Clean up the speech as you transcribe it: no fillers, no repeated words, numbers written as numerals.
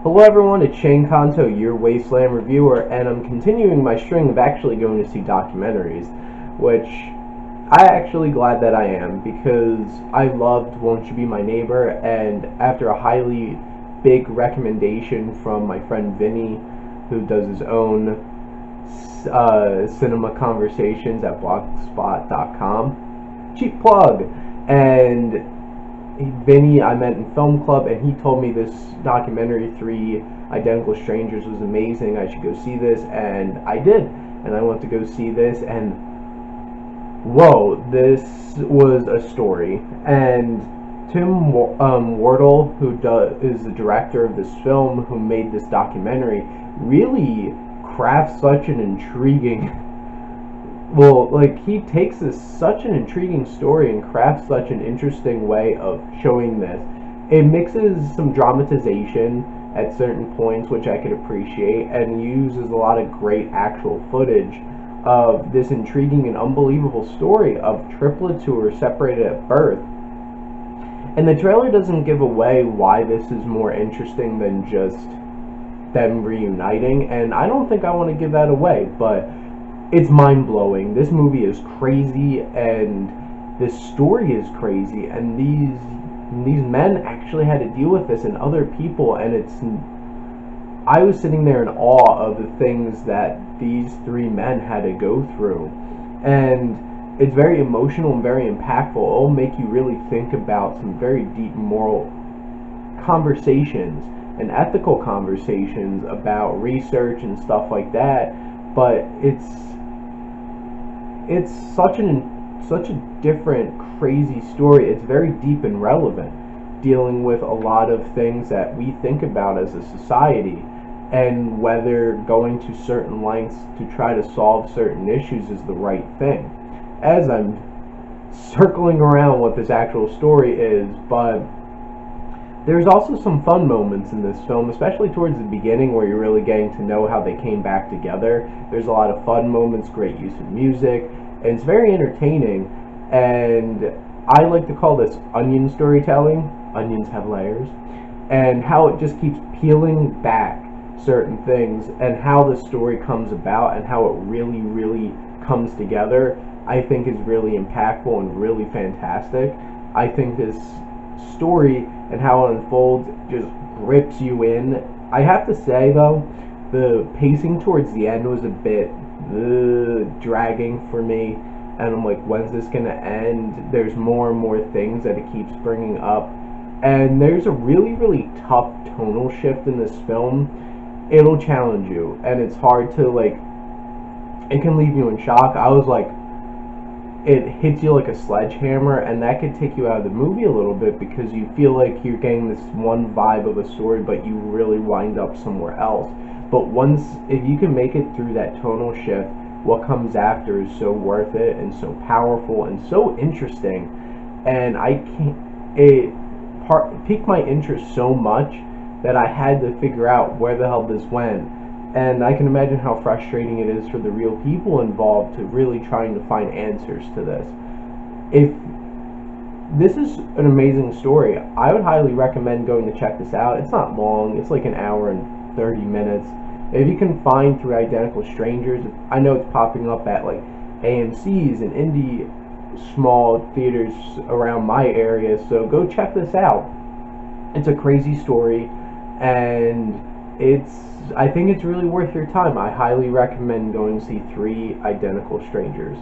Hello everyone, it's Shane Kanto, your Wasteland reviewer, and I'm continuing my string of actually going to see documentaries, which I actually glad that I am, because I loved Won't You Be My Neighbor, and after a highly big recommendation from my friend Vinny, who does his own cinema conversations at blogspot.com, cheap plug, and Vinny I met in film club, and he told me this documentary, Three Identical Strangers, was amazing. I should go see this, and I did. And I went to go see this, and whoa, this was a story. And Tim Wardle, who is the director of this film, who made this documentary, really crafts such an intriguing he takes such an intriguing story and crafts such an interesting way of showing this. It mixes some dramatization at certain points, which I could appreciate, and uses a lot of great actual footage of this intriguing and unbelievable story of triplets who were separated at birth. And the trailer doesn't give away why this is more interesting than just them reuniting, and I don't think I want to give that away, but it's mind-blowing. This movie is crazy, and this story is crazy, and these men actually had to deal with this, and other people, and I was sitting there in awe of the things that these three men had to go through, and it's very emotional and very impactful. It'll make you really think about some very deep moral conversations and ethical conversations about research and stuff like that, but it's such a different, crazy story. It's very deep and relevant, dealing with a lot of things that we think about as a society, and whether going to certain lengths to try to solve certain issues is the right thing. As I'm circling around what this actual story is, but there's also some fun moments in this film, especially towards the beginning, where you're really getting to know how they came back together. There's a lot of fun moments, great use of music, and it's very entertaining. And I like to call this onion storytelling. Onions have layers. And how it just keeps peeling back certain things, and how the story comes about, and how it really, really comes together, I think is really impactful and really fantastic. I think this story and how it unfolds just grips you in. I have to say though, the pacing towards the end was a bit dragging for me, and I'm like, when's this gonna end? There's more and more things that it keeps bringing up, and there's a really, really tough tonal shift in this film. It'll challenge you, and it's hard to it can leave you in shock. I was like, it hits you like a sledgehammer, and that could take you out of the movie a little bit, because you feel like you're getting this one vibe of a story, but you really wind up somewhere else. But if you can make it through that tonal shift, what comes after is so worth it, and so powerful, and so interesting. And it piqued my interest so much that I had to figure out where the hell this went. And I can imagine how frustrating it is for the real people involved to really trying to find answers to this. If this is an amazing story, I would highly recommend going to check this out. It's not long. It's like an hour and 30 minutes. If you can find Three Identical Strangers, I know it's popping up at AMC's and indie small theaters around my area, so go check this out. It's a crazy story, and I think it's really worth your time. I highly recommend going to see Three Identical Strangers.